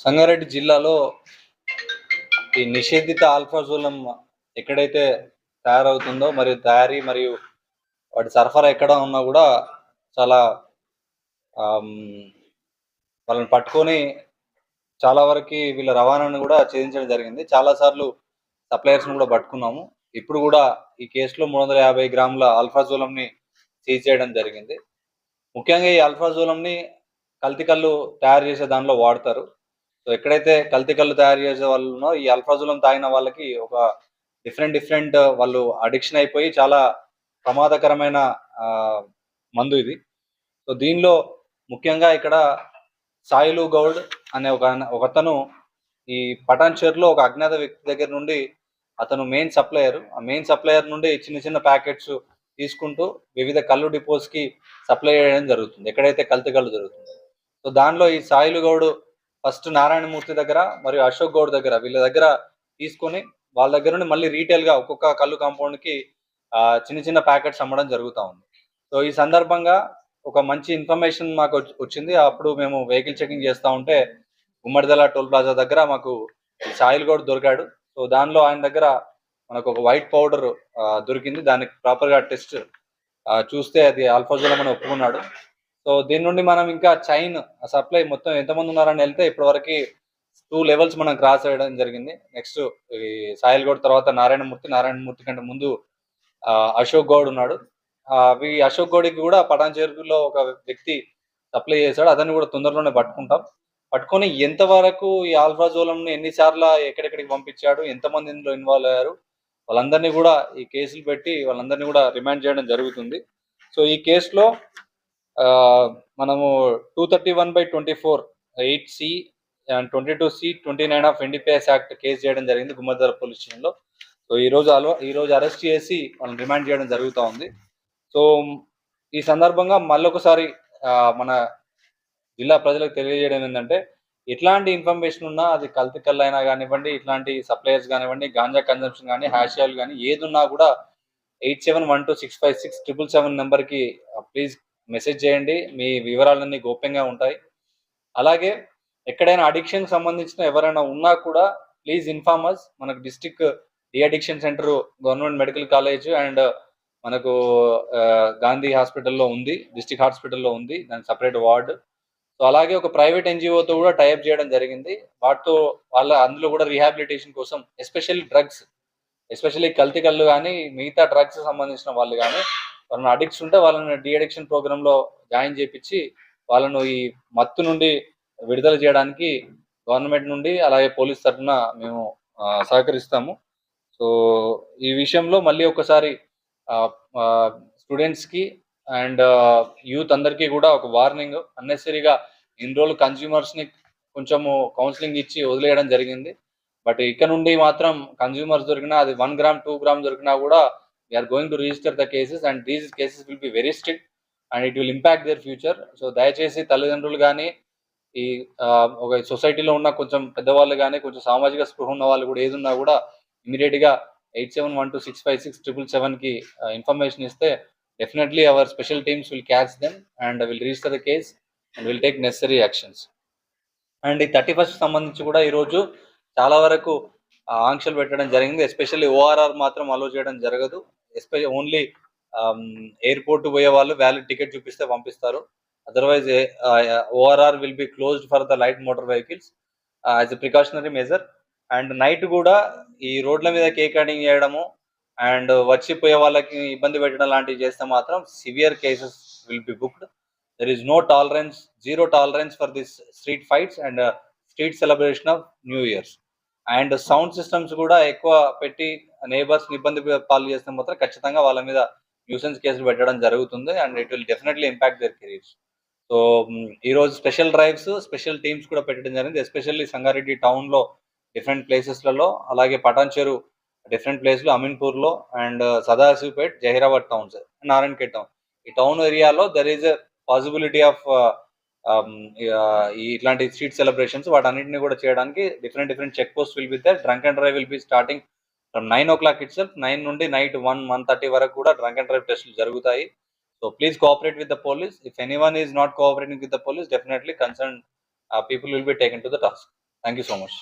సంగారెడ్డి జిల్లాలో ఈ నిషేధిత ఆల్ఫాజోలం ఎక్కడైతే తయారవుతుందో మరియు తయారీ మరియు వాటి సరఫరా ఎక్కడ ఉన్నా కూడా చాలా వాళ్ళని పట్టుకొని చాలా వరకు వీళ్ళ రవాణాను కూడా ఛేదించడం జరిగింది. చాలాసార్లు సప్లయర్స్ని కూడా పట్టుకున్నాము. ఇప్పుడు కూడా ఈ కేసులో 350 గ్రాముల ఆల్ఫాజోలంని సీజ్ చేయడం జరిగింది. ముఖ్యంగా ఈ ఆల్ఫాజోలంని కల్తీ కళ్ళు తయారు చేసే దానిలో వాడతారు. సో ఎక్కడైతే కల్తీ కళ్ళు తయారు చేసే వాళ్ళు ఈ అల్ఫాజులం తాగిన వాళ్ళకి ఒక డిఫరెంట్ వాళ్ళు అడిక్షన్ అయిపోయి చాలా ప్రమాదకరమైన మందు ఇది. సో దీనిలో ముఖ్యంగా ఇక్కడ సాయిలు గౌడ్ అనే ఒకతను ఈ పటాన్చేరులో ఒక అజ్ఞాత వ్యక్తి దగ్గర నుండి అతను మెయిన్ సప్లయర్. ఆ మెయిన్ సప్లయర్ నుండి చిన్న ప్యాకెట్స్ తీసుకుంటూ వివిధ కళ్ళు డిపోస్కి సప్లై చేయడం జరుగుతుంది, ఎక్కడైతే కల్తీ కళ్ళు జరుగుతుంది. సో దానిలో ఈ సాయిలు గౌడ్ ఫస్ట్ నారాయణమూర్తి దగ్గర మరియు అశోక్ గౌడ్ దగ్గర వీళ్ళ దగ్గర తీసుకొని వాళ్ళ దగ్గర నుండి మళ్ళీ రీటైల్గా ఒక్కొక్క కళ్ళు కాంపౌండ్కి చిన్న ప్యాకెట్స్ అమ్మడం జరుగుతూ ఉంది. సో ఈ సందర్భంగా ఒక మంచి ఇన్ఫర్మేషన్ మాకు వచ్చింది. అప్పుడు మేము వెహికల్ చెకింగ్ చేస్తూ ఉంటే ఉమ్మడిదల టోల్ ప్లాజా దగ్గర మాకు సాయిల్ గౌడ్ దొరికాడు. సో దానిలో ఆయన దగ్గర మనకు ఒక వైట్ పౌడర్ దొరికింది. దానికి ప్రాపర్గా టెస్ట్ చూస్తే అది ఆల్ఫాజోలం అని ఒప్పుకున్నాడు. సో దీని నుండి మనం ఇంకా చైన్ సప్లై మొత్తం ఎంతమంది ఉన్నారని వెళ్తే ఇప్పటివరకు 2 లెవెల్స్ మనం క్రాస్ చేయడం జరిగింది. నెక్స్ట్ ఈ సాయిల్ గౌడ్ తర్వాత నారాయణమూర్తి కంటే ముందు అశోక్ గౌడ్ ఉన్నాడు. ఈ అశోక్ గౌడ్కి కూడా పటాన్చేరులో ఒక వ్యక్తి సప్లై చేశాడు. అతన్ని కూడా తొందరలోనే పట్టుకొని ఎంతవరకు ఈ ఆల్ఫాజోలంని ఎన్నిసార్లు ఎక్కడెక్కడికి పంపించాడు, ఎంతమంది ఇందులో ఇన్వాల్వ్ అయ్యారు, వాళ్ళందరినీ కూడా ఈ కేసులు పెట్టి వాళ్ళందరినీ కూడా రిమాండ్ చేయడం జరుగుతుంది. సో ఈ కేసులో మనము 231/24 8C and 22C 29 of NDPS act case చేయడం జరిగింది గుమ్మడిదల పోలీస్ స్టేషన్లో. సో ఈరోజు అరెస్ట్ చేసి వాళ్ళని రిమాండ్ చేయడం జరుగుతూ ఉంది. సో ఈ సందర్భంగా మళ్ళొకసారి మన జిల్లా ప్రజలకు తెలియజేయడం ఏంటంటే, ఎట్లాంటి ఇన్ఫర్మేషన్ ఉన్నా అది కల్తీ కళ్ళు అయినా కానివ్వండి, ఇట్లాంటి సప్లయర్స్ కానివ్వండి, గాంజా కన్జంప్షన్ కానీ, హ్యాష్ ఆయిల్ కానీ ఏది ఉన్నా కూడా 8712656777 నెంబర్కి ప్లీజ్ మెసేజ్ చేయండి. మీ వివరాలన్నీ గోప్యంగా ఉంటాయి. అలాగే ఎక్కడైనా అడిక్షన్ సంబంధించిన ఎవరైనా ఉన్నా కూడా ప్లీజ్ ఇన్ఫార్మ్ అస్. మనకు district de addiction centre government medical college and మనకు గాంధీ హాస్పిటల్లో ఉంది, డిస్ట్రిక్ట్ హాస్పిటల్లో ఉంది, దానికి సపరేట్ వార్డు. సో అలాగే ఒక ప్రైవేట్ ఎన్జిఓతో కూడా టైప్ చేయడం జరిగింది. వాటితో అందులో కూడా రీహాబిలిటేషన్ కోసం ఎస్పెషల్లీ కల్తీ కళ్ళు కానీ మిగతా డ్రగ్స్ సంబంధించిన వాళ్ళు కానీ వాళ్ళని అడిక్ట్స్ ఉంటే వాళ్ళని డి అడిక్షన్ ప్రోగ్రాంలో జాయిన్ చేయించి వాళ్ళను ఈ మత్తు నుండి విడుదల చేయడానికి గవర్నమెంట్ నుండి అలాగే పోలీస్ తరఫున మేము సహకరిస్తాము. సో ఈ విషయంలో మళ్ళీ ఒకసారి స్టూడెంట్స్కి అండ్ యూత్ అందరికీ కూడా ఒక వార్నింగ్. అన్నెసరీగా ఇన్ని రోజులు కన్స్యూమర్స్ని కొంచెము కౌన్సిలింగ్ ఇచ్చి వదిలేయడం జరిగింది. బట్ ఇక్కడ నుండి మాత్రం కన్స్యూమర్స్ దొరికినా అది 1 గ్రామ్ 2 గ్రామ్ దొరికినా కూడా we're going to register the cases and these cases will be very strict and it will impact their future. So దయచేసి తల్లిదండ్రులు కానీ ఈ ఒక సొసైటీలో ఉన్న కొంచెం పెద్దవాళ్ళు కానీ కొంచెం సామాజిక స్పృహ ఉన్న వాళ్ళు కూడా ఏదున్నా కూడా ఇమీడియట్గా 8712656777కి ఇన్ఫర్మేషన్ ఇస్తే definitely our special teams will catch them and will register the case and will take necessary actions. And ఈ 31st సంబంధించి కూడా ఈరోజు చాలా వరకు ఆంక్షలు పెట్టడం జరిగింది. ఎస్పెషల్లీ ఓఆర్ఆర్ మాత్రం అలో చేయడం జరగదు. ఓన్లీ ఎయిర్పోర్ట్ పోయే వాళ్ళు వ్యాలిడ్ టికెట్ చూపిస్తే పంపిస్తారు. Otherwise ORR will be closed for the light motor vehicles as a precautionary measure. And night కూడా ఈ రోడ్ల మీద కేక్ కటింగ్ చేయడము అండ్ వచ్చిపోయే వాళ్ళకి ఇబ్బంది పెట్టడం లాంటివి చేస్తే మాత్రం severe cases will B booked. There is zero tolerance for this street fights and street celebration of new years. And sound systems కూడా ఎక్కువ పెట్టి నేబర్స్ ఇబ్బంది పాలు చేస్తే మాత్రం ఖచ్చితంగా వాళ్ళ మీద న్యూసెన్స్ కేసులు పెట్టడం జరుగుతుంది and it will definitely impact their careers. So ఈరోజు స్పెషల్ డ్రైవ్స్, స్పెషల్ టీమ్స్ కూడా పెట్టడం జరిగింది. ఎస్పెషల్లీ సంగారెడ్డి టౌన్లో డిఫరెంట్ ప్లేసెస్లలో, అలాగే పటాన్చెరు డిఫరెంట్ ప్లేస్లో, అమీన్పూర్లో and Sadashivpet, Zaheerabad towns, Narayankhed town. ఈ టౌన్ ఏరియాలో there is a possibility of ఇట్లాంటి స్ట్రీట్ సెలబ్రేషన్స్ వాటన్నింటినీ కూడా చేయడానికి different check post will be there. Drunk and drive will be starting from 9 o'clock itself. 9 నుండి నైట్ 1:30 వరకు కూడా డ్రంక్ అండ్ డ్రైవ్ టెస్టులు జరుగుతాయి. So please cooperate with the police. If anyone is not cooperating with the police, definitely concern people will be taken to the task. Thank you so much.